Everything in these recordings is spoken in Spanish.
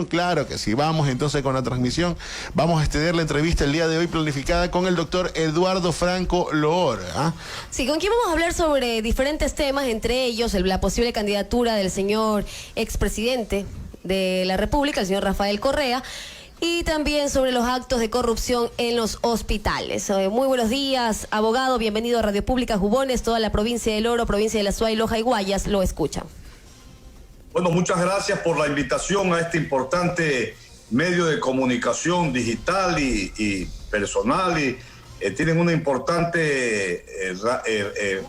Claro que sí, vamos entonces con la transmisión. Vamos a extender la entrevista el día de hoy planificada con el doctor Eduardo Franco Loor. Sí, con quien vamos a hablar sobre diferentes temas, entre ellos la posible candidatura del señor expresidente de la República, el señor Rafael Correa, y también sobre los actos de corrupción en los hospitales. Muy buenos días, abogado, bienvenido a Radio Pública Jubones, toda la provincia del Oro, provincia de La Suay, Loja y Guayas, lo escuchan. Bueno, muchas gracias por la invitación a este importante medio de comunicación digital y personal. Tienen una importante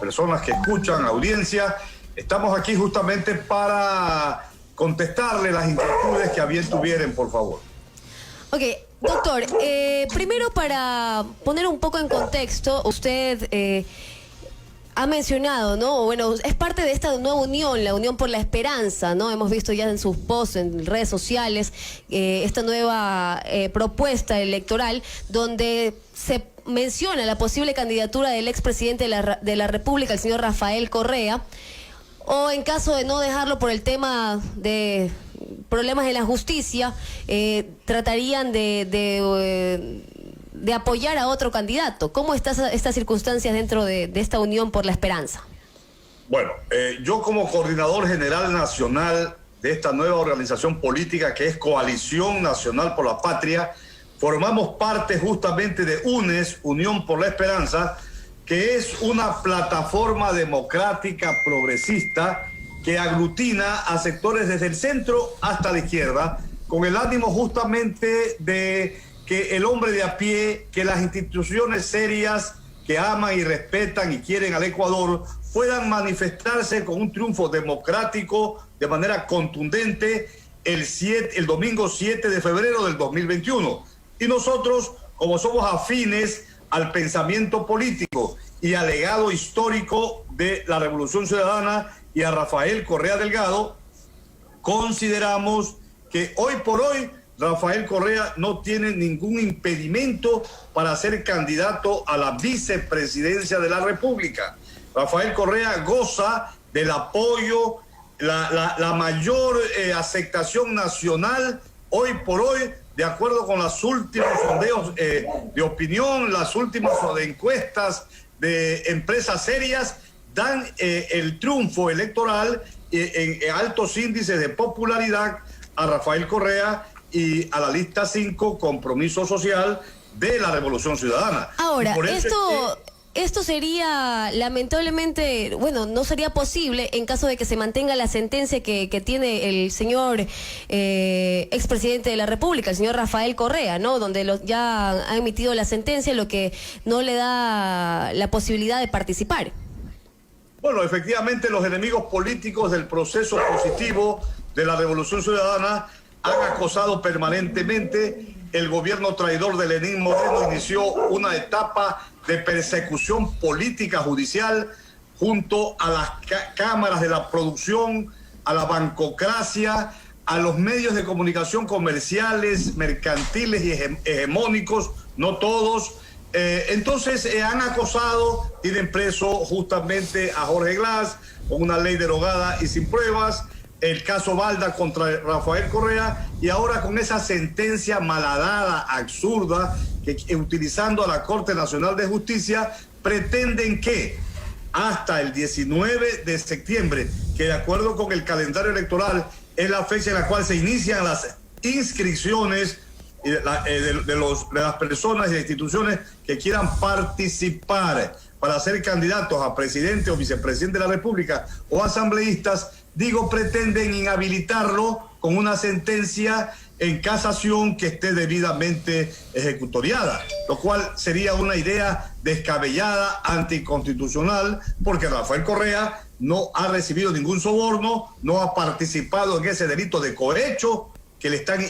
personas que escuchan, audiencia. Estamos aquí justamente para contestarle las inquietudes que a bien tuvieran, por favor. Ok, doctor, primero para poner un poco en contexto, usted ha mencionado, ¿no? Bueno, es parte de esta nueva unión, la Unión por la Esperanza, ¿no? Hemos visto ya en sus posts, en redes sociales, esta nueva propuesta electoral donde se menciona la posible candidatura del expresidente de la República, el señor Rafael Correa, o en caso de no dejarlo por el tema de problemas en la justicia, tratarían de apoyar a otro candidato. ¿Cómo están estas circunstancias dentro de esta Unión por la Esperanza? Bueno, yo como coordinador general nacional de esta nueva organización política que es Coalición Nacional por la Patria, formamos parte justamente de UNES, Unión por la Esperanza, que es una plataforma democrática progresista que aglutina a sectores desde el centro hasta la izquierda, con el ánimo justamente de que el hombre de a pie, que las instituciones serias que aman y respetan y quieren al Ecuador puedan manifestarse con un triunfo democrático de manera contundente el domingo 7 de febrero del 2021. Y nosotros, como somos afines al pensamiento político y al legado histórico de la Revolución Ciudadana y a Rafael Correa Delgado, consideramos que hoy por hoy Rafael Correa no tiene ningún impedimento para ser candidato a la vicepresidencia de la República. Rafael Correa goza del apoyo, la mayor aceptación nacional hoy por hoy, de acuerdo con los últimos sondeos de opinión, las últimas encuestas de empresas serias, dan el triunfo electoral en altos índices de popularidad a Rafael Correa y a la lista 5, Compromiso Social de la Revolución Ciudadana. Ahora, esto sería, lamentablemente, bueno, no sería posible en caso de que se mantenga la sentencia que tiene el señor expresidente de la República, el señor Rafael Correa, ¿no? Donde ya ha emitido la sentencia, lo que no le da la posibilidad de participar. Bueno, efectivamente, los enemigos políticos del proceso positivo de la Revolución Ciudadana han acosado permanentemente. El gobierno traidor de Lenín Moreno inició una etapa de persecución política judicial junto a las cámaras de la producción, a la bancocracia, a los medios de comunicación comerciales, mercantiles y hegemónicos, no todos. Entonces han acosado, tienen preso justamente a Jorge Glass con una ley derogada y sin pruebas, el caso Balda contra Rafael Correa, y ahora con esa sentencia malhadada, absurda, que utilizando a la Corte Nacional de Justicia, pretenden que hasta el 19 de septiembre, que de acuerdo con el calendario electoral es la fecha en la cual se inician las inscripciones de las personas y instituciones que quieran participar para ser candidatos a presidente o vicepresidente de la República o asambleístas, pretenden inhabilitarlo con una sentencia en casación que esté debidamente ejecutoriada, lo cual sería una idea descabellada, anticonstitucional, porque Rafael Correa no ha recibido ningún soborno, no ha participado en ese delito de cohecho que le están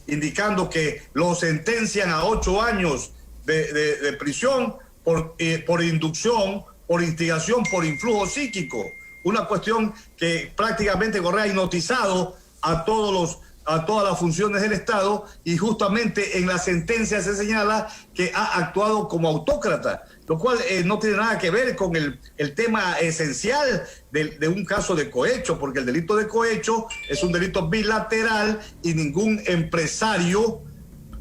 indicando que lo sentencian a 8 años de prisión por inducción, por instigación, por influjo psíquico. Una cuestión que prácticamente Correa ha hipnotizado a todos a todas las funciones del Estado, y justamente en la sentencia se señala que ha actuado como autócrata, lo cual no tiene nada que ver con el tema esencial de un caso de cohecho, porque el delito de cohecho es un delito bilateral y ningún empresario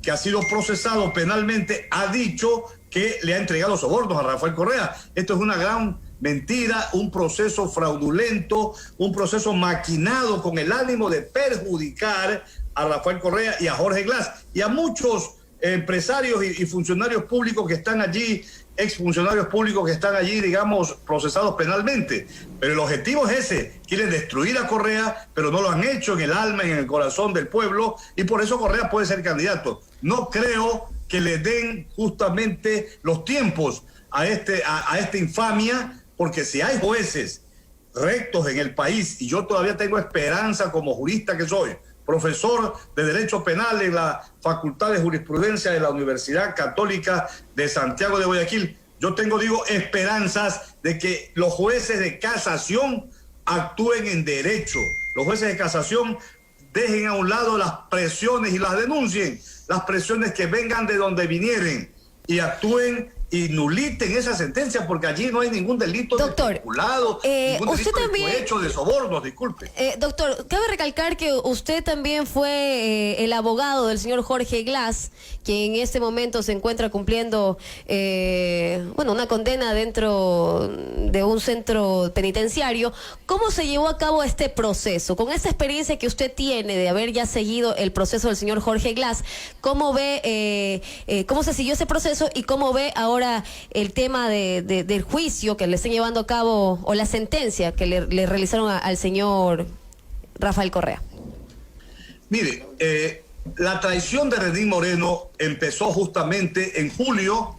que ha sido procesado penalmente ha dicho que le ha entregado sobornos a Rafael Correa. Esto es una gran mentira, un proceso fraudulento, un proceso maquinado con el ánimo de perjudicar a Rafael Correa y a Jorge Glass y a muchos empresarios y funcionarios públicos que están allí, exfuncionarios públicos que están allí, digamos, procesados penalmente. Pero el objetivo es ese: quieren destruir a Correa, pero no lo han hecho en el alma, en el corazón del pueblo, y por eso Correa puede ser candidato. No creo que le den justamente los tiempos a esta infamia, porque si hay jueces rectos en el país, y yo todavía tengo esperanza como jurista que soy, profesor de Derecho Penal en la Facultad de Jurisprudencia de la Universidad Católica de Santiago de Guayaquil, yo tengo, esperanzas de que los jueces de casación actúen en derecho. Los jueces de casación dejen a un lado las presiones y las denuncien, las presiones que vengan de donde vinieren, y actúen y nuliten esa sentencia, porque allí no hay ningún delito doctor, de peculado, ningún usted delito también, de cohecho, de sobornos, disculpe. Doctor, cabe recalcar que usted también fue el abogado del señor Jorge Glass, quien en este momento se encuentra cumpliendo una condena dentro de un centro penitenciario. ¿Cómo se llevó a cabo este proceso? Con esta experiencia que usted tiene de haber ya seguido el proceso del señor Jorge Glass, ¿cómo ve, cómo se siguió ese proceso y cómo ve ahora el tema del juicio que le están llevando a cabo, o la sentencia que le realizaron al señor Rafael Correa? Mire, la traición de Lenín Moreno empezó justamente en julio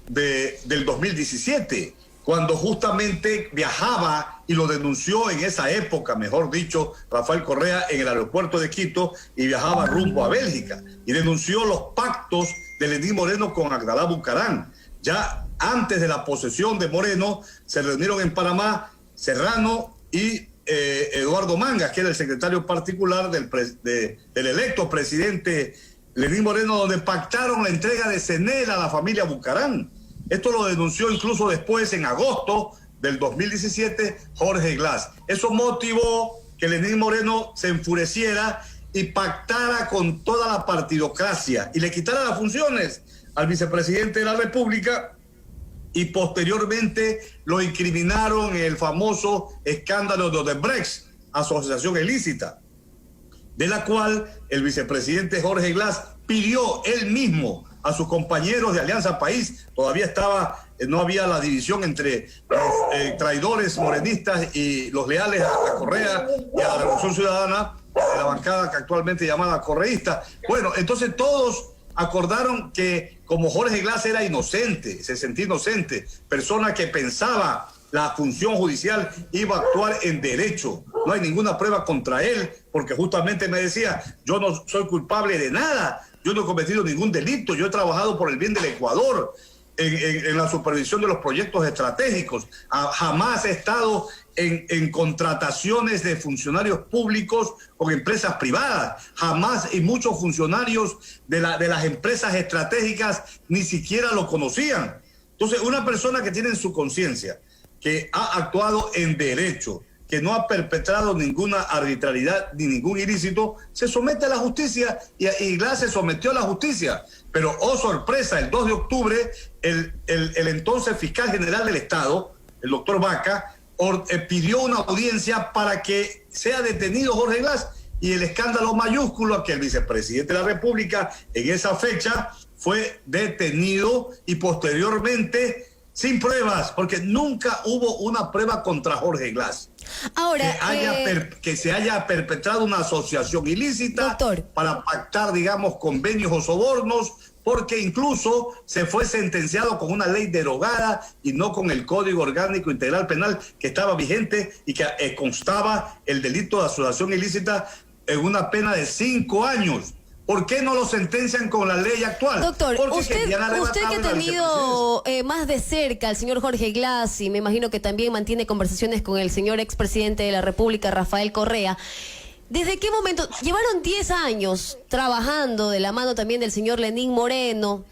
del 2017, cuando justamente viajaba y lo denunció en esa época, mejor dicho, Rafael Correa, en el aeropuerto de Quito, y viajaba rumbo a Bélgica y denunció los pactos de Lenín Moreno con Abdalá Bucaram. Ya antes de la posesión de Moreno se reunieron en Panamá Serrano y Eduardo Mangas, que era el secretario particular del electo presidente Lenín Moreno, donde pactaron la entrega de CENEL a la familia Bucaram. Esto lo denunció incluso después, en agosto del 2017, Jorge Glass. Eso motivó que Lenín Moreno se enfureciera y pactara con toda la partidocracia y le quitara las funciones al vicepresidente de la República, y posteriormente lo incriminaron en el famoso escándalo de Odebrecht, asociación ilícita, de la cual el vicepresidente Jorge Glass pidió él mismo a sus compañeros de Alianza País. Todavía no había la división entre los traidores morenistas y los leales a Correa y a la Revolución Ciudadana, de la bancada que actualmente llamada correísta. Bueno, entonces todos acordaron que, como Jorge Glass era inocente, se sentía inocente, persona que pensaba la función judicial iba a actuar en derecho, no hay ninguna prueba contra él, porque justamente me decía: yo no soy culpable de nada, yo no he cometido ningún delito, yo he trabajado por el bien del Ecuador en la supervisión de los proyectos estratégicos, jamás he estado en contrataciones de funcionarios públicos con empresas privadas, jamás, y muchos funcionarios de las empresas estratégicas ni siquiera lo conocían. Entonces, una persona que tiene en su conciencia que ha actuado en derecho, que no ha perpetrado ninguna arbitrariedad ni ningún ilícito, se somete a la justicia, y Glass se sometió a la justicia. Pero, oh sorpresa, el 2 de octubre, el entonces fiscal general del Estado, el doctor Vaca, pidió una audiencia para que sea detenido Jorge Glass, y el escándalo mayúsculo que el vicepresidente de la República en esa fecha fue detenido, y posteriormente sin pruebas, porque nunca hubo una prueba contra Jorge Glass. Ahora, Que se haya perpetrado una asociación ilícita, doctor, para pactar, digamos, convenios o sobornos, porque incluso se fue sentenciado con una ley derogada y no con el Código Orgánico Integral Penal que estaba vigente y que constaba el delito de asociación ilícita en una pena de 5 años. ¿Por qué no lo sentencian con la ley actual? Doctor, usted que ha tenido más de cerca al señor Jorge Glass, y me imagino que también mantiene conversaciones con el señor expresidente de la República, Rafael Correa, ¿Desde qué momento? Llevaron 10 años trabajando de la mano también del señor Lenín Moreno,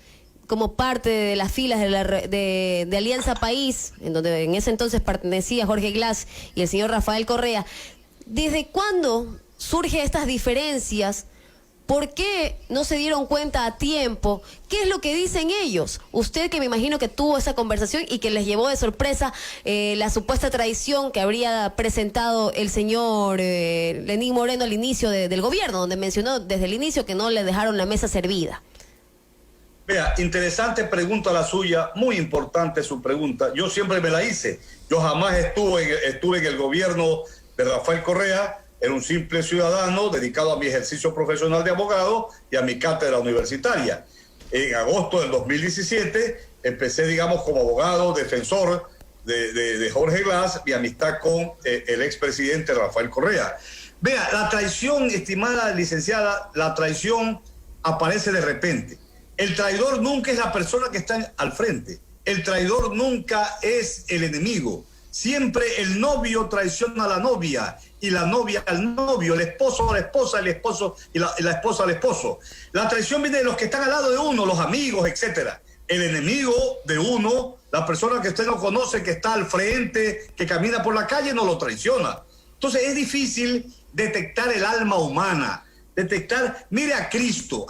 como parte de las filas de Alianza País, en donde en ese entonces pertenecía Jorge Glass y el señor Rafael Correa. ¿Desde cuándo surgen estas diferencias? ¿Por qué no se dieron cuenta a tiempo? ¿Qué es lo que dicen ellos? Usted, que me imagino que tuvo esa conversación y que les llevó de sorpresa la supuesta traición que habría presentado el señor Lenín Moreno al inicio del gobierno, donde mencionó desde el inicio que no le dejaron la mesa servida. Vea, interesante pregunta la suya, muy importante su pregunta. Yo siempre me la hice. Yo jamás estuve en el gobierno de Rafael Correa. Era un simple ciudadano dedicado a mi ejercicio profesional de abogado y a mi cátedra universitaria. En agosto del 2017 empecé, digamos, como abogado, defensor de Jorge Glass, mi amistad con el expresidente Rafael Correa. Vea, la traición, estimada licenciada, la traición aparece de repente. El traidor nunca es la persona que está al frente. El traidor nunca es el enemigo. Siempre el novio traiciona a la novia y la novia al novio, el esposo a la esposa, el esposo y la esposa al esposo. La traición viene de los que están al lado de uno, los amigos, etcétera. El enemigo de uno, la persona que usted no conoce, que está al frente, que camina por la calle, no lo traiciona. Entonces es difícil detectar el alma humana, mire a Cristo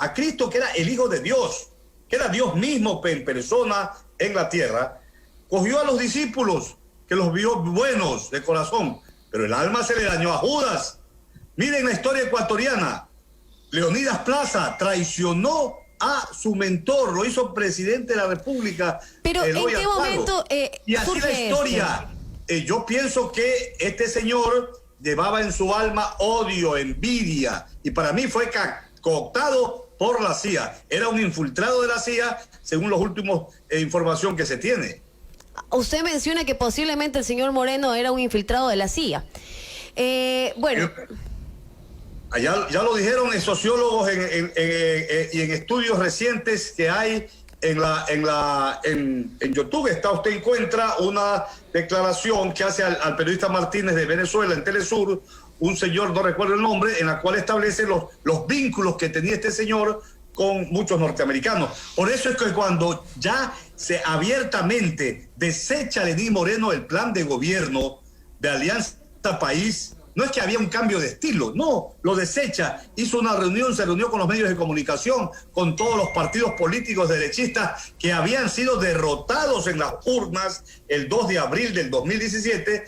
que era el Hijo de Dios, que era Dios mismo en persona en la tierra, cogió a los discípulos, que los vio buenos de corazón, pero el alma se le dañó a Judas. Miren la historia ecuatoriana. Leonidas Plaza traicionó a su mentor, lo hizo presidente de la República. Pero ¿en qué momento y así la historia. Yo pienso que este señor llevaba en su alma odio, envidia, y para mí fue cooptado por la CIA. Era un infiltrado de la CIA, según los últimos información que se tiene. Usted menciona que posiblemente el señor Moreno era un infiltrado de la CIA. Bueno. Ya lo dijeron sociólogos y en estudios recientes que hay en YouTube. Usted encuentra una declaración que hace al periodista Martínez de Venezuela en Telesur, un señor, no recuerdo el nombre, en la cual establece los vínculos que tenía este señor con muchos norteamericanos. Por eso es que cuando ya se abiertamente desecha Lenín Moreno el plan de gobierno de Alianza País, no es que había un cambio de estilo, no, lo desecha, hizo una reunión, se reunió con los medios de comunicación, con todos los partidos políticos derechistas que habían sido derrotados en las urnas el 2 de abril del 2017.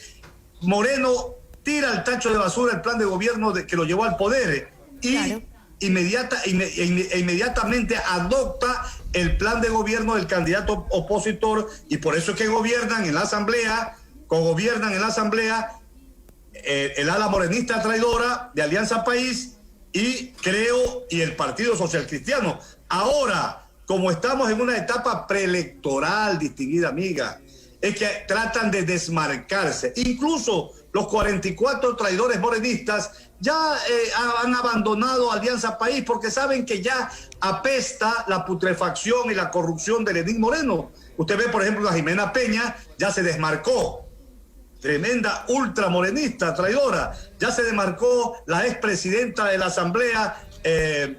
Moreno tira al tacho de basura el plan de gobierno que lo llevó al poder y claro, inmediatamente adopta el plan de gobierno del candidato opositor, y por eso es que gobiernan en la asamblea el ala morenista traidora de Alianza País y el Partido Social Cristiano. Ahora, como estamos en una etapa preelectoral, distinguida amiga, es que tratan de desmarcarse. Incluso los 44 traidores morenistas ya han abandonado Alianza País porque saben que ya apesta la putrefacción y la corrupción de Lenín Moreno. Usted ve, por ejemplo, a Jimena Peña, ya se desmarcó. Tremenda ultramorenista, traidora. Ya se desmarcó la expresidenta de la Asamblea,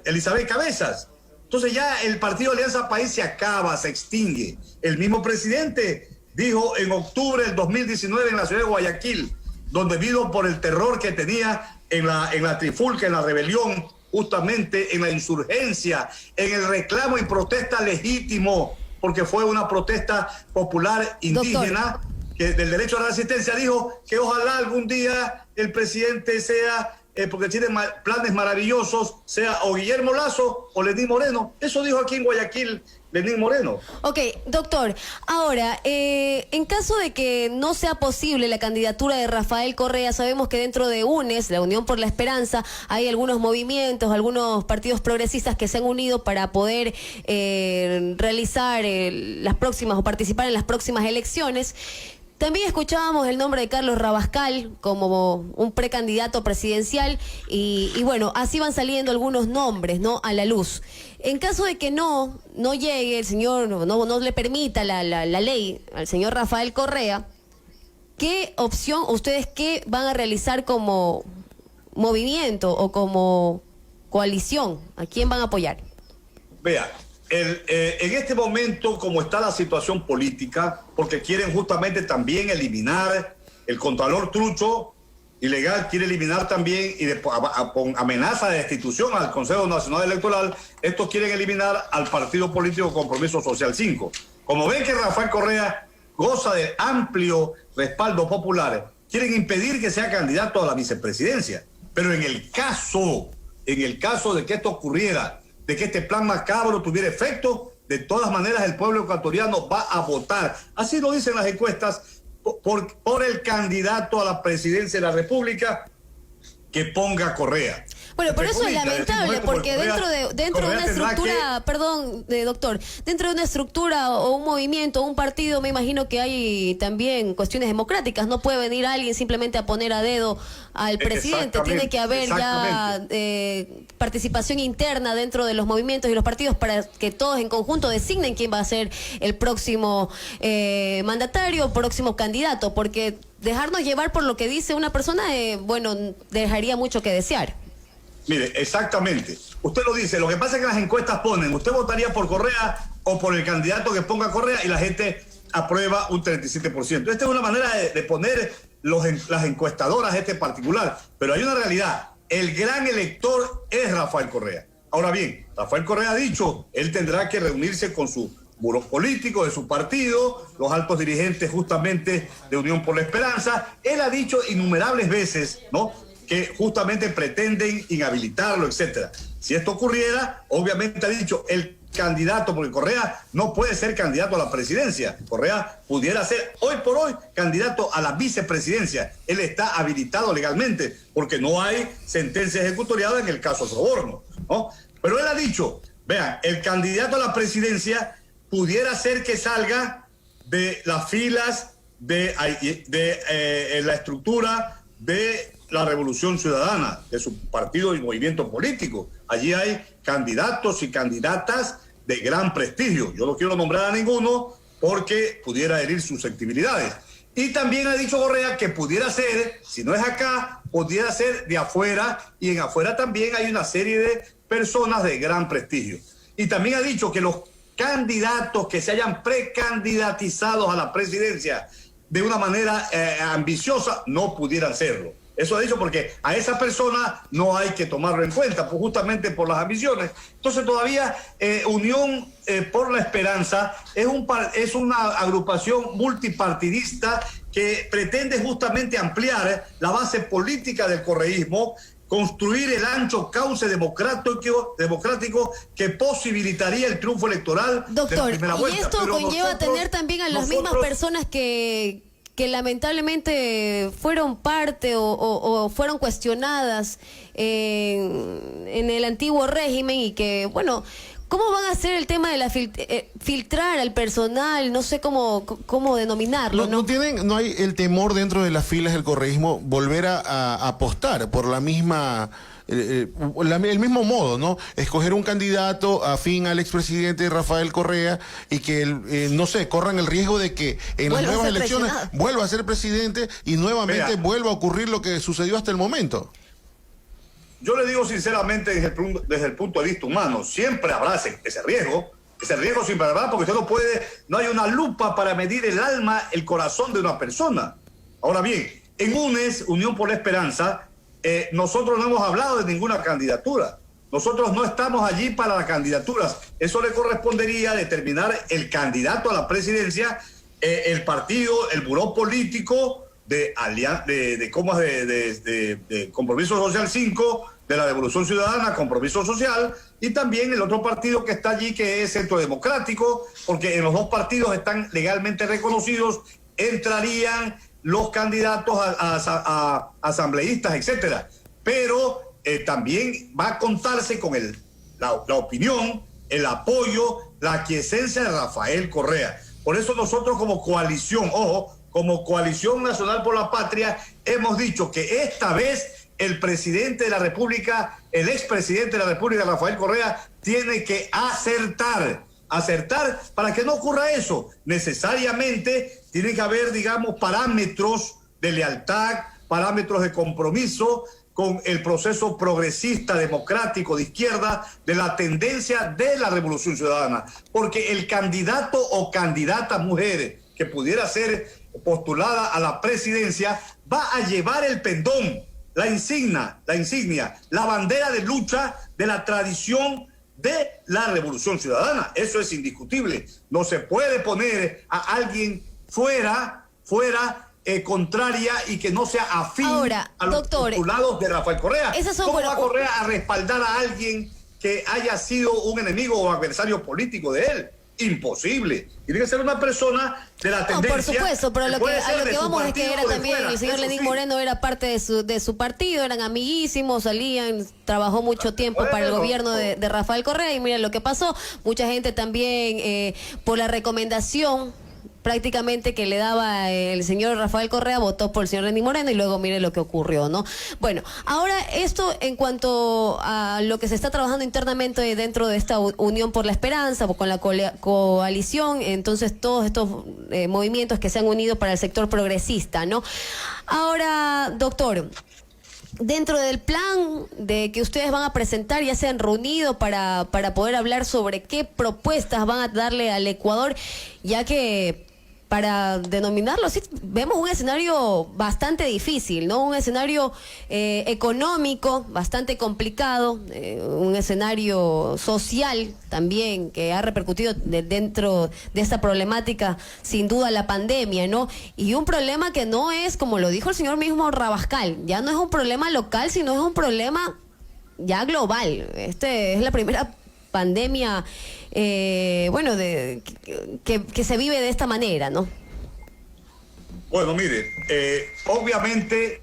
Elizabeth Cabezas. Entonces ya el partido Alianza País se acaba, se extingue. El mismo presidente dijo en octubre del 2019 en la ciudad de Guayaquil, donde debido por el terror que tenía en la trifulca, en la rebelión, justamente en la insurgencia, en el reclamo y protesta legítimo, porque fue una protesta popular indígena, que del derecho a la resistencia, dijo que ojalá algún día el presidente sea, porque tiene planes maravillosos, sea o Guillermo Lasso o Lenín Moreno. Eso dijo aquí en Guayaquil Lenín Moreno. Ok, doctor, ahora, en caso de que no sea posible la candidatura de Rafael Correa, sabemos que dentro de UNES, la Unión por la Esperanza, hay algunos movimientos, algunos partidos progresistas que se han unido para poder realizar las próximas o participar en las próximas elecciones. También escuchábamos el nombre de Carlos Rabascal como un precandidato presidencial y bueno, así van saliendo algunos nombres, ¿no?, a la luz. En caso de que no llegue el señor, no le permita la ley al señor Rafael Correa, ¿qué opción, ustedes qué van a realizar como movimiento o como coalición? ¿A quién van a apoyar? Vea, en este momento, como está la situación política, porque quieren justamente también eliminar el Contralor Trucho ilegal, quiere eliminar también y con amenaza de destitución al Consejo Nacional Electoral, estos quieren eliminar al partido político Compromiso Social 5. Como ven que Rafael Correa goza de amplio respaldo popular, quieren impedir que sea candidato a la vicepresidencia. Pero en el caso de que esto ocurriera, de que este plan macabro tuviera efecto, de todas maneras el pueblo ecuatoriano va a votar. Así lo dicen las encuestas, por el candidato a la presidencia de la República que ponga Correa. Bueno, pero eso es lamentable, porque dentro de una estructura, doctor, dentro de una estructura o un movimiento, un partido, me imagino que hay también cuestiones democráticas. No puede venir alguien simplemente a poner a dedo al presidente. Tiene que haber ya participación interna dentro de los movimientos y los partidos para que todos en conjunto designen quién va a ser el próximo mandatario, próximo candidato, porque dejarnos llevar por lo que dice una persona, dejaría mucho que desear. Mire, exactamente. Usted lo dice, lo que pasa es que las encuestas ponen, usted votaría por Correa o por el candidato que ponga Correa, y la gente aprueba un 37%. Esta es una manera de poner las encuestadoras particular, pero hay una realidad. El gran elector es Rafael Correa. Ahora bien, Rafael Correa ha dicho, él tendrá que reunirse con sus buros políticos de su partido, los altos dirigentes justamente de Unión por la Esperanza. Él ha dicho innumerables veces, ¿no?, que justamente pretenden inhabilitarlo, etcétera. Si esto ocurriera, obviamente ha dicho el candidato, porque Correa no puede ser candidato a la presidencia. Correa pudiera ser hoy por hoy candidato a la vicepresidencia. Él está habilitado legalmente porque no hay sentencia ejecutoriada en el caso Soborno, ¿no? Pero él ha dicho, vean, el candidato a la presidencia pudiera ser que salga de las filas de la estructura de la Revolución Ciudadana, de su partido y movimiento político. Allí hay candidatos y candidatas de gran prestigio. Yo no quiero nombrar a ninguno porque pudiera herir susceptibilidades. Y también ha dicho Correa que pudiera ser, si no es acá, pudiera ser de afuera, y en afuera también hay una serie de personas de gran prestigio. Y también ha dicho que los candidatos que se hayan precandidatizado a la presidencia de una manera ambiciosa no pudieran serlo. Eso ha dicho porque a esa persona no hay que tomarlo en cuenta, pues justamente por las ambiciones. Entonces todavía Unión por la Esperanza es una agrupación multipartidista que pretende justamente ampliar la base política del correísmo, construir el ancho cauce democrático que posibilitaría el triunfo electoral. Doctor, de la primera vuelta. Y esto pero conlleva tener también a las mismas personas que lamentablemente fueron parte o fueron cuestionadas en el antiguo régimen, y que, bueno, ¿cómo van a hacer el tema de la filtrar al personal? No sé cómo denominarlo, ¿no? No hay el temor dentro de las filas del correísmo volver a apostar por la misma... el mismo modo, ¿no? Escoger un candidato afín al expresidente Rafael Correa y que, no sé, corran el riesgo de que en las nuevas elecciones vuelva a ser presidente y nuevamente vuelva a ocurrir lo que sucedió hasta el momento. Yo le digo sinceramente, desde el punto de vista humano, siempre habrá ese riesgo siempre habrá, porque usted no hay una lupa para medir el alma, el corazón de una persona. Ahora bien, en UNES, Unión por la Esperanza, nosotros no hemos hablado de ninguna candidatura. Nosotros no estamos allí para las candidaturas. Eso le correspondería determinar el candidato a la presidencia, el partido, el buró político de Compromiso Social 5, de la Revolución Ciudadana, Compromiso Social, y también el otro partido que está allí, que es Centro Democrático, porque en los dos partidos están legalmente reconocidos, entrarían los candidatos a asambleístas, etcétera. Pero también va a contarse con la opinión, el apoyo, la aquiescencia de Rafael Correa. Por eso nosotros como coalición, como Coalición Nacional por la Patria, hemos dicho que esta vez el presidente de la República, el expresidente de la República, Rafael Correa, tiene que acertar para que no ocurra eso. Necesariamente tiene que haber, digamos, parámetros de lealtad, parámetros de compromiso, con el proceso progresista, democrático, de izquierda, de la tendencia de la Revolución Ciudadana. Porque el candidato o candidata mujer que pudiera ser postulada a la presidencia va a llevar el pendón, la insignia, la bandera de lucha de la tradición de la Revolución Ciudadana. Eso es indiscutible. No se puede poner a alguien fuera, contraria y que no sea afín a los postulados de Rafael Correa. ¿Cómo va Correa a respaldar a alguien que haya sido un enemigo o adversario político de él? Imposible. Tiene que ser una persona de la tendencia. Por supuesto, pero a lo que vamos es que era también el señor Lenín Moreno era parte de su partido, eran amiguísimos, salían, trabajó mucho tiempo para el gobierno de Rafael Correa y mira lo que pasó. Mucha gente también por la recomendación prácticamente que le daba el señor Rafael Correa, votó por el señor Lenín Moreno y luego mire lo que ocurrió, ¿no? Bueno, ahora esto en cuanto a lo que se está trabajando internamente dentro de esta Unión por la Esperanza, con la coalición, entonces todos estos movimientos que se han unido para el sector progresista, ¿no? Ahora, doctor, dentro del plan de que ustedes van a presentar, ya se han reunido para poder hablar sobre qué propuestas van a darle al Ecuador, ya que para denominarlo así, vemos un escenario bastante difícil, ¿no? Un escenario económico bastante complicado, un escenario social también que ha repercutido dentro de esta problemática, sin duda la pandemia, ¿no? Y un problema que no es, como lo dijo el señor mismo Rabascal, ya no es un problema local, sino es un problema ya global. Es la primera pandemia, que se vive de esta manera, ¿no? Bueno, mire, obviamente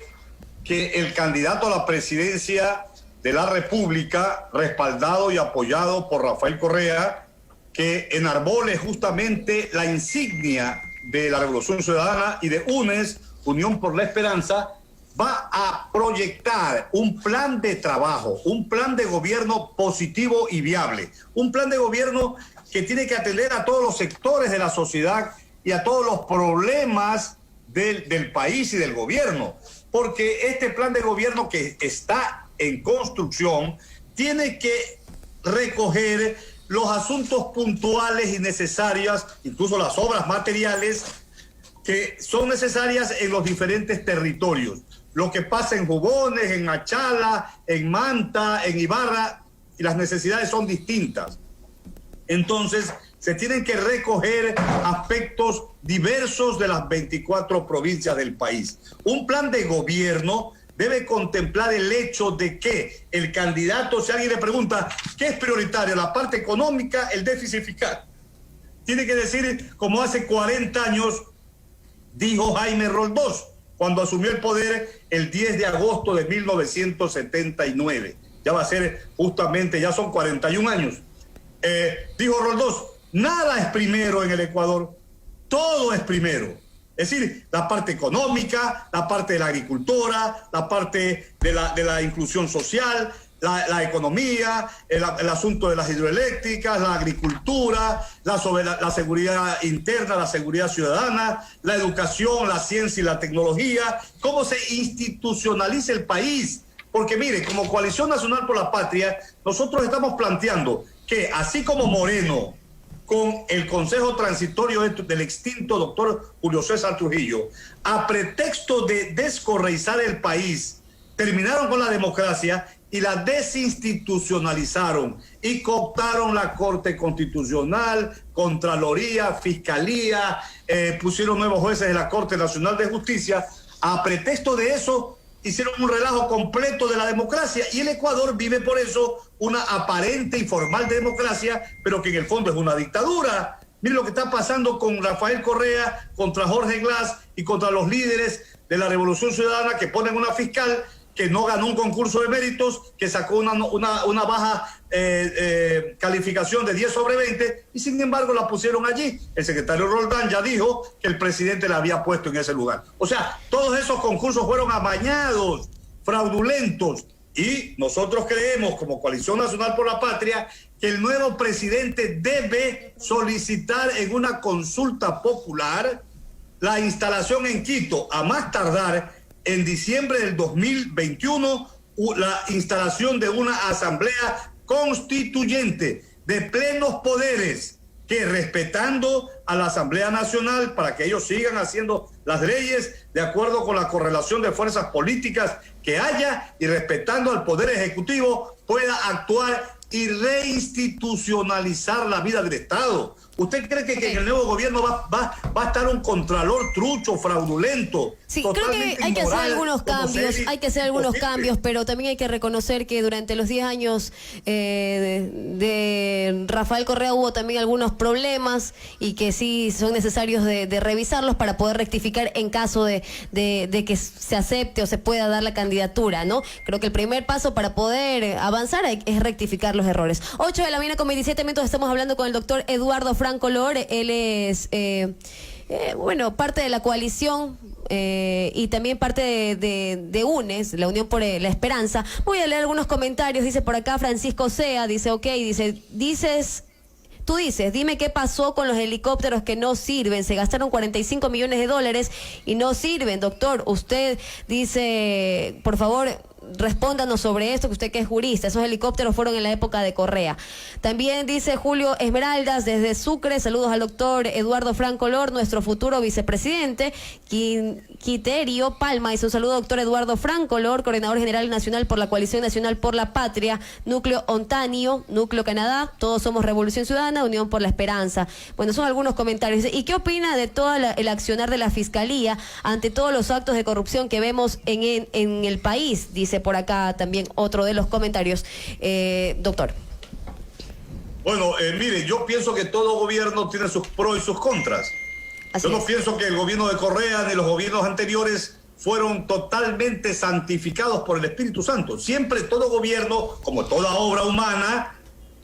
que el candidato a la presidencia de la República, respaldado y apoyado por Rafael Correa, que enarbole justamente la insignia de la Revolución Ciudadana y de UNES, Unión por la Esperanza, va a proyectar un plan de trabajo, un plan de gobierno positivo y viable, un plan de gobierno que tiene que atender a todos los sectores de la sociedad y a todos los problemas del país y del gobierno, porque este plan de gobierno que está en construcción tiene que recoger los asuntos puntuales y necesarios, incluso las obras materiales que son necesarias en los diferentes territorios. Lo que pasa en Jubones, en Achala, en Manta, en Ibarra, y las necesidades son distintas. Entonces, se tienen que recoger aspectos diversos de las 24 provincias del país. Un plan de gobierno debe contemplar el hecho de que el candidato, si alguien le pregunta qué es prioritario, la parte económica, el déficit fiscal, tiene que decir, como hace 40 años dijo Jaime Roldós, cuando asumió el poder el 10 de agosto de 1979. Ya va a ser justamente, ya son 41 años. Dijo Roldós, nada es primero en el Ecuador, todo es primero. Es decir, la parte económica, la parte de la agricultura, la parte de la inclusión social, la economía, el asunto de las hidroeléctricas, la agricultura, la seguridad interna, la seguridad ciudadana, la educación, la ciencia y la tecnología, cómo se institucionaliza el país. Porque mire, como Coalición Nacional por la Patria, nosotros estamos planteando que así como Moreno, con el Consejo Transitorio del extinto doctor Julio César Trujillo, a pretexto de descorreizar el país, terminaron con la democracia y la desinstitucionalizaron y cooptaron la Corte Constitucional, Contraloría, Fiscalía, pusieron nuevos jueces de la Corte Nacional de Justicia. A pretexto de eso hicieron un relajo completo de la democracia y el Ecuador vive por eso una aparente y formal democracia, pero que en el fondo es una dictadura. Miren lo que está pasando con Rafael Correa, contra Jorge Glass y contra los líderes de la Revolución Ciudadana que ponen una fiscal que no ganó un concurso de méritos, que sacó una baja calificación de 10 sobre 20 y sin embargo la pusieron allí. El secretario Roldán ya dijo que el presidente la había puesto en ese lugar. O sea, todos esos concursos fueron amañados, fraudulentos, y nosotros creemos como Coalición Nacional por la Patria que el nuevo presidente debe solicitar en una consulta popular la instalación en Quito, a más tardar en diciembre del 2021, la instalación de una asamblea constituyente de plenos poderes, que respetando a la Asamblea Nacional para que ellos sigan haciendo las leyes de acuerdo con la correlación de fuerzas políticas que haya, y respetando al Poder Ejecutivo, pueda actuar y reinstitucionalizar la vida del Estado. ¿Usted cree que en el nuevo gobierno va a estar un contralor trucho, fraudulento? Sí, creo que hay que hacer algunos cambios, pero también hay que reconocer que durante los 10 años de Rafael Correa hubo también algunos problemas y que sí son necesarios de revisarlos para poder rectificar en caso de que se acepte o se pueda dar la candidatura, ¿no? Creo que el primer paso para poder avanzar es rectificar los errores. 8:27 estamos hablando con el doctor Eduardo Franco Lor. Él es parte de la coalición y también parte de UNES, la Unión por la Esperanza. Voy a leer algunos comentarios. Dice por acá Francisco Sea, dice, tú dices, dime qué pasó con los helicópteros que no sirven. Se gastaron 45 millones de dólares y no sirven, doctor. Usted dice, por favor, respóndanos sobre esto, que usted que es jurista. Esos helicópteros fueron en la época de Correa. También dice Julio Esmeraldas desde Sucre, saludos al doctor Eduardo Franco Lor, nuestro futuro vicepresidente. Quiterio Palma dice un saludo, doctor Eduardo Franco Lor, coordinador general nacional por la Coalición Nacional por la Patria, Núcleo Ontario, Núcleo Canadá, todos somos Revolución Ciudadana, Unión por la Esperanza. Bueno, son algunos comentarios. ¿Y qué opina de todo el accionar de la Fiscalía ante todos los actos de corrupción que vemos en el país? Dice por acá también otro de los comentarios. Doctor. Bueno, mire, yo pienso que todo gobierno tiene sus pros y sus contras. Yo no pienso que el gobierno de Correa ni los gobiernos anteriores fueron totalmente santificados por el Espíritu Santo. Siempre todo gobierno, como toda obra humana,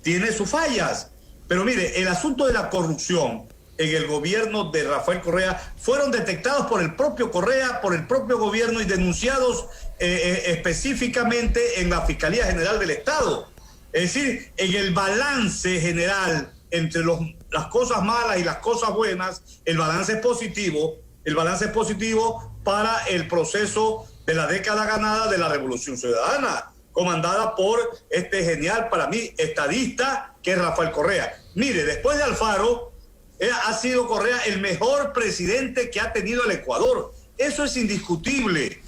tiene sus fallas. Pero mire, el asunto de la corrupción en el gobierno de Rafael Correa fueron detectados por el propio Correa, por el propio gobierno y denunciados específicamente en la Fiscalía General del Estado. Es decir, en el balance general entre las cosas malas y las cosas buenas, el balance es positivo para el proceso de la década ganada de la Revolución Ciudadana, comandada por este genial, para mí, estadista, que es Rafael Correa. Mire, después de Alfaro, ha sido Correa el mejor presidente que ha tenido el Ecuador. Eso es indiscutible.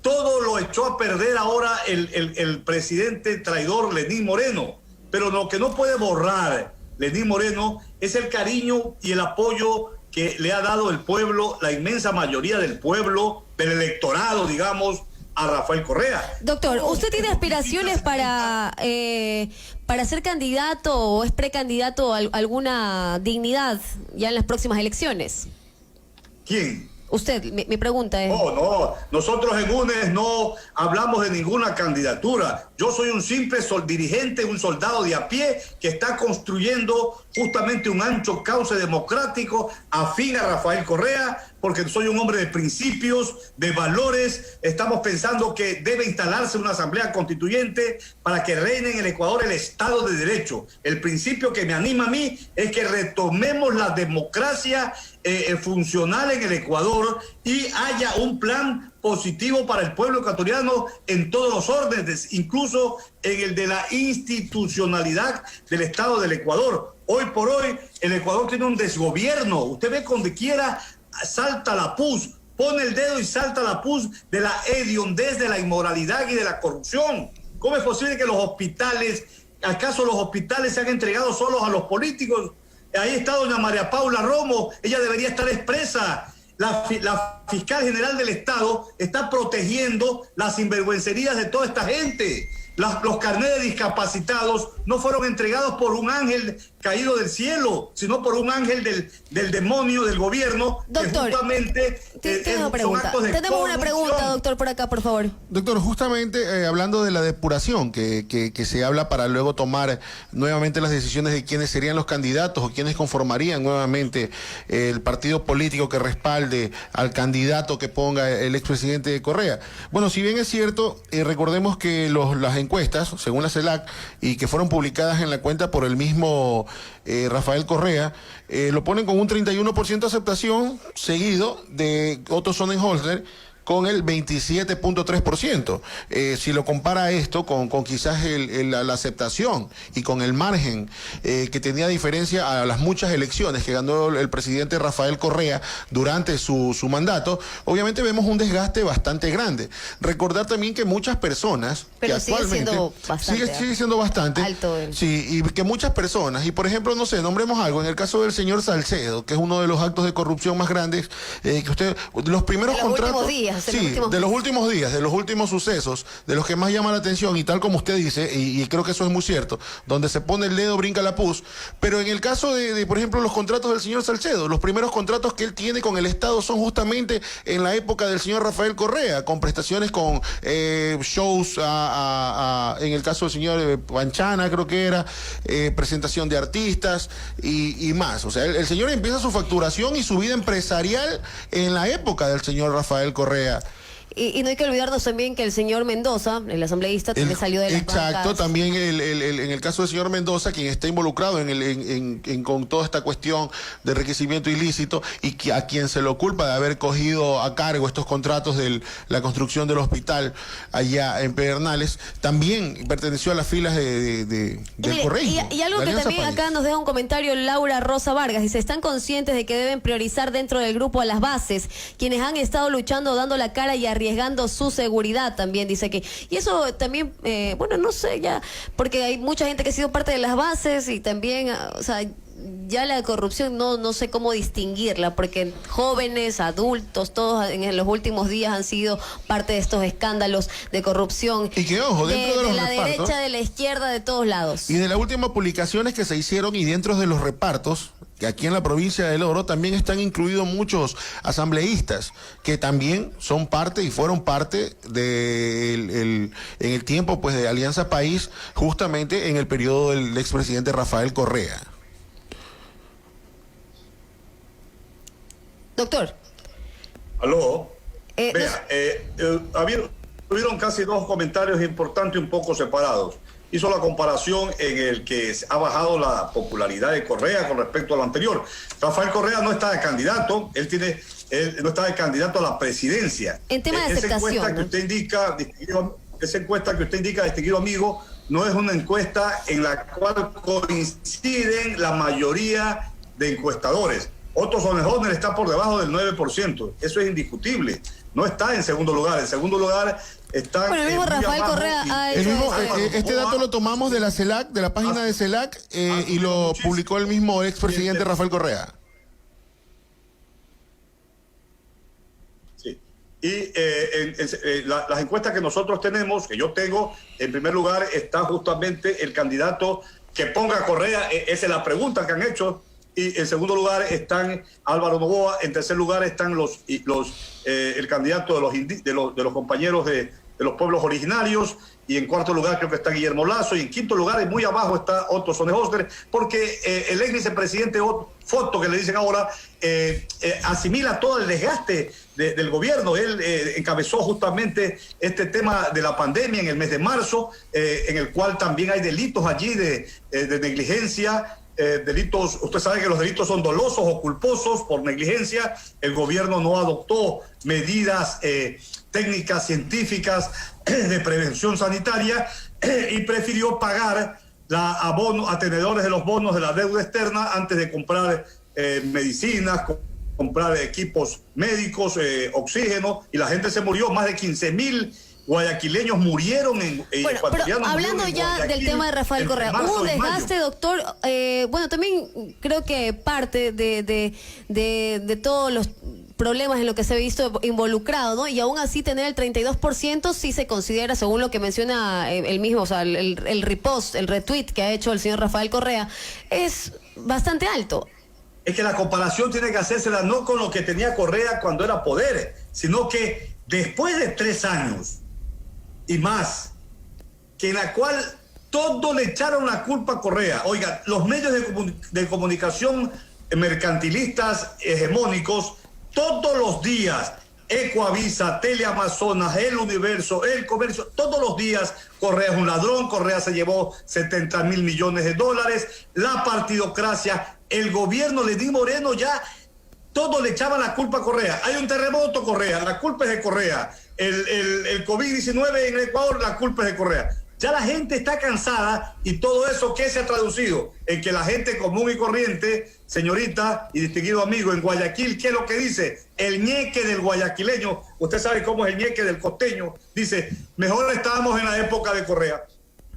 Todo lo echó a perder ahora el presidente traidor Lenín Moreno. Pero lo que no puede borrar Lenín Moreno es el cariño y el apoyo que le ha dado el pueblo, la inmensa mayoría del pueblo, del electorado, digamos, a Rafael Correa. Doctor, ¿usted tiene aspiraciones para ser candidato o es precandidato a alguna dignidad ya en las próximas elecciones? ¿Quién? Usted, mi pregunta es... No, nosotros en UNES no hablamos de ninguna candidatura. Yo soy un simple dirigente, un soldado de a pie que está construyendo justamente un ancho cauce democrático afín a Rafael Correa, porque soy un hombre de principios, de valores. Estamos pensando que debe instalarse una asamblea constituyente para que reine en el Ecuador el Estado de Derecho. El principio que me anima a mí es que retomemos la democracia funcional en el Ecuador y haya un plan positivo para el pueblo ecuatoriano en todos los órdenes, incluso en el de la institucionalidad del Estado del Ecuador. Hoy por hoy el Ecuador tiene un desgobierno. Usted ve donde quiera salta la pus, pone el dedo y salta la pus de la hediondez, de la inmoralidad y de la corrupción. ¿Cómo es posible que los hospitales, acaso los hospitales se han entregado solos a los políticos? Ahí está doña María Paula Romo, ella debería estar expresa. La fiscal general del Estado está protegiendo las sinvergüencerías de toda esta gente. Los carnets de discapacitados no fueron entregados por un ángel caído del cielo, sino por un ángel del demonio del gobierno. Doctor, que justamente tenemos una pregunta, doctor, por acá, por favor. Doctor, justamente hablando de la depuración que se habla para luego tomar nuevamente las decisiones de quiénes serían los candidatos o quiénes conformarían nuevamente el partido político que respalde al candidato que ponga el expresidente Correa. Bueno, si bien es cierto, recordemos que las encuestas, según la CELAC, y que fueron publicadas en la cuenta por el mismo Rafael Correa, lo ponen con un 31% de aceptación, seguido de Otto Sonnenholzer con el 27.3%. Si lo compara esto con quizás la aceptación y con el margen que tenía diferencia a las muchas elecciones que ganó el presidente Rafael Correa durante su mandato, obviamente vemos un desgaste bastante grande. Recordar también que muchas personas pero que sigue actualmente siendo bastante, sigue siendo bastante alto sí, y que muchas personas, y por ejemplo, no sé, nombremos algo, en el caso del señor Salcedo, que es uno de los actos de corrupción más grandes que usted, los primeros contratos, de los últimos días, de los últimos sucesos, de los que más llama la atención, y tal como usted dice, y creo que eso es muy cierto, donde se pone el dedo brinca la pus. Pero en el caso de por ejemplo, los contratos del señor Salcedo, los primeros contratos que él tiene con el Estado son justamente en la época del señor Rafael Correa, con prestaciones con shows en el caso del señor Panchana, creo que era, presentación de artistas y más. O sea, el señor empieza su facturación y su vida empresarial en la época del señor Rafael Correa. Y no hay que olvidarnos también que el señor Mendoza, el asambleísta, también salió de las Exacto, bancas. también en el caso del señor Mendoza, quien está involucrado con toda esta cuestión de enriquecimiento ilícito y a quien se lo culpa de haber cogido a cargo estos contratos de la construcción del hospital allá en Pedernales, también perteneció a las filas del correísmo. Y algo que también País. acá nos deja un comentario Laura Rosa Vargas, dice, están conscientes de que deben priorizar dentro del grupo a las bases, quienes han estado luchando, dando la cara y arriesgando su seguridad también, dice que. Y eso también, bueno, no sé ya, porque hay mucha gente que ha sido parte de las bases y también, o sea, ya la corrupción no sé cómo distinguirla, porque jóvenes, adultos, todos en los últimos días han sido parte de estos escándalos de corrupción. Y que, ojo, dentro de los la repartos, derecha, de la izquierda, de todos lados. y de las últimas publicaciones que se hicieron y dentro de los repartos, que aquí en la provincia del Oro también están incluidos muchos asambleístas que también son parte y fueron parte en el tiempo pues de Alianza País, justamente en el periodo del expresidente Rafael Correa. Doctor. Aló. Vea, tuvieron casi dos comentarios importantes un poco separados. Hizo la comparación en el que ha bajado la popularidad de Correa con respecto a lo anterior. Rafael Correa no está de candidato, él no está de candidato a la presidencia. En tema de aceptación. Esa encuesta que usted indica, distinguido amigo, no es una encuesta en la cual coinciden la mayoría de encuestadores. Otto Sonnenhorner está por debajo del 9%. Eso es indiscutible. No está en segundo lugar. En segundo lugar está... Bueno, el mismo Rafael Correa ha hecho... Este dato lo tomamos de la CELAC, de la página de CELAC, y lo publicó el mismo expresidente Rafael Correa. Sí. Y las encuestas que nosotros tenemos, que yo tengo, en primer lugar está justamente el candidato que ponga a Correa. Esa es la pregunta que han hecho. Y en segundo lugar están Álvaro Noboa, en tercer lugar están el candidato de los compañeros de los pueblos originarios, y en cuarto lugar creo que está Guillermo Lasso, y en quinto lugar y muy abajo está Otto Sonnenhorner, porque el ex vicepresidente Foto, que le dicen ahora, asimila todo el desgaste del gobierno. Él encabezó justamente este tema de la pandemia en el mes de marzo, en el cual también hay delitos allí de negligencia. Delitos, usted sabe que los delitos son dolosos o culposos por negligencia. El gobierno no adoptó medidas técnicas, científicas de prevención sanitaria y prefirió pagar a tenedores de los bonos de la deuda externa antes de comprar medicinas, comprar equipos médicos, oxígeno, y la gente se murió. Más de 15.000 guayaquileños murieron bueno, pero hablando ya del tema de Rafael Correa, hubo un desgaste, doctor. Bueno, también creo que parte de todos los problemas en lo que se ha visto involucrado, ¿no? Y aún así tener el 32% sí se considera, según lo que menciona el mismo, o sea, el repost, el retweet que ha hecho el señor Rafael Correa, es bastante alto. Es que la comparación tiene que hacérsela no con lo que tenía Correa cuando era poder, sino que después de 3 años y más, que en la cual todos le echaron la culpa a Correa. Oiga, los medios de comunicación mercantilistas hegemónicos, todos los días, Ecoavisa, Teleamazonas, El Universo, El Comercio, todos los días, Correa es un ladrón, Correa se llevó 70.000 millones de dólares, la partidocracia, el gobierno Lenín Moreno ya todos le echaban la culpa a Correa. Hay un terremoto, Correa, la culpa es de Correa. El COVID-19 en el Ecuador, la culpa es de Correa. Ya la gente está cansada y todo eso, ¿qué se ha traducido? En que la gente común y corriente, señorita y distinguido amigo, en Guayaquil, ¿qué es lo que dice? El ñeque del guayaquileño, usted sabe cómo es el ñeque del costeño, dice, mejor estábamos en la época de Correa.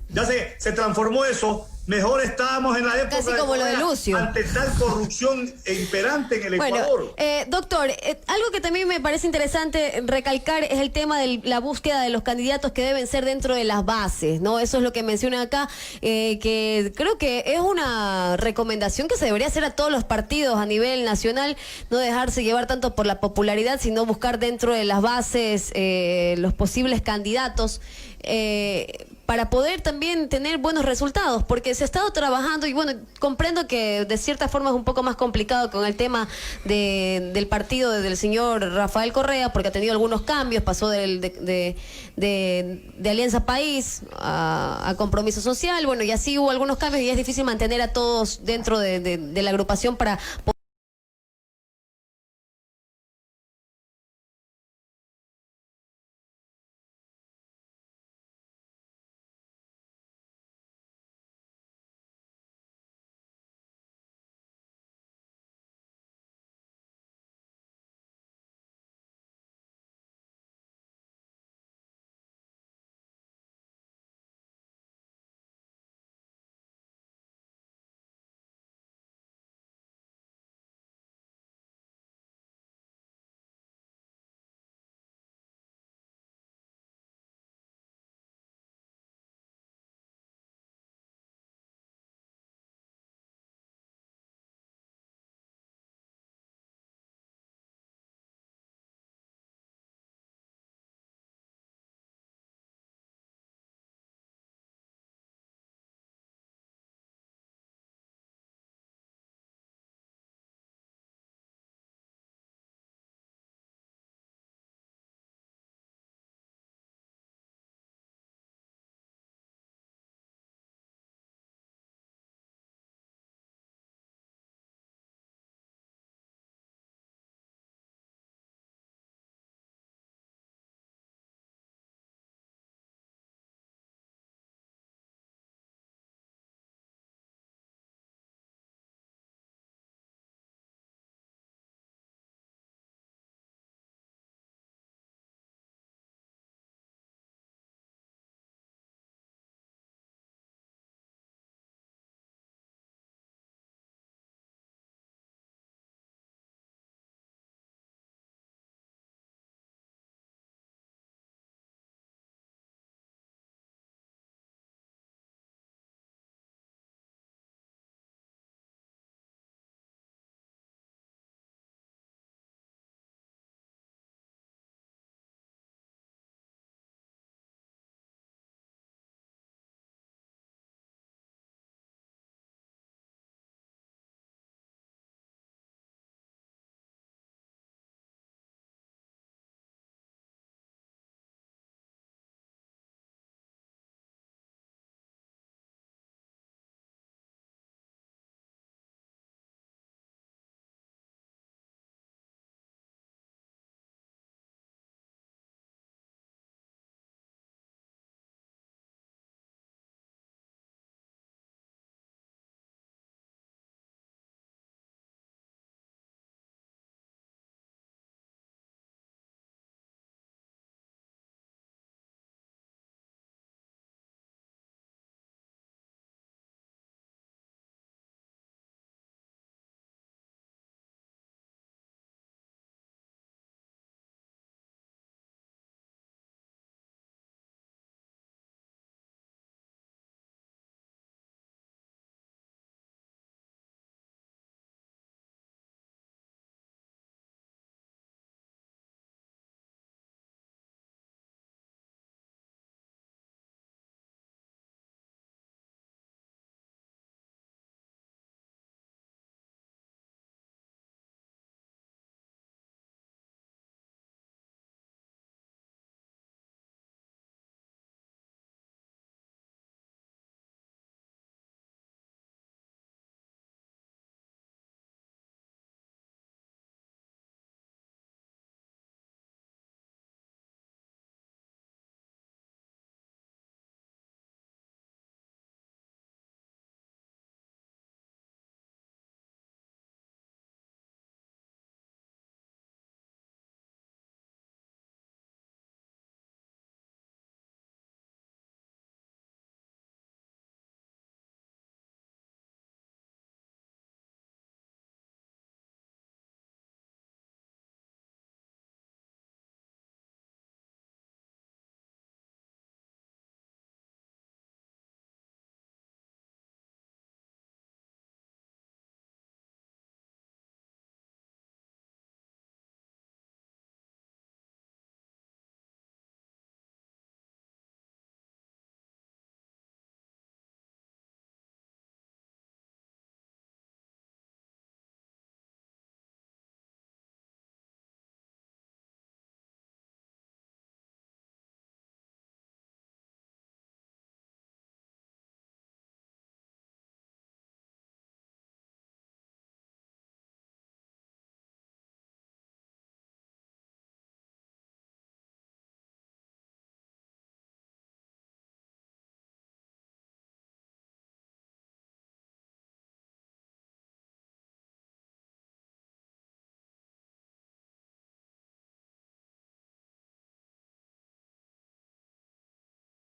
Ya se transformó eso. Mejor estábamos en la época casi como lo de Lucio, ante tal corrupción imperante en el Ecuador. Doctor, algo que también me parece interesante recalcar es el tema de la búsqueda de los candidatos que deben ser dentro de las bases, ¿no? Eso es lo que menciona acá, que creo que es una recomendación que se debería hacer a todos los partidos a nivel nacional, no dejarse llevar tanto por la popularidad, sino buscar dentro de las bases los posibles candidatos, para poder también tener buenos resultados, porque se ha estado trabajando y bueno, comprendo que de cierta forma es un poco más complicado con el tema del partido del señor Rafael Correa, porque ha tenido algunos cambios, pasó de Alianza País a Compromiso Social, bueno, y así hubo algunos cambios y es difícil mantener a todos dentro de la agrupación para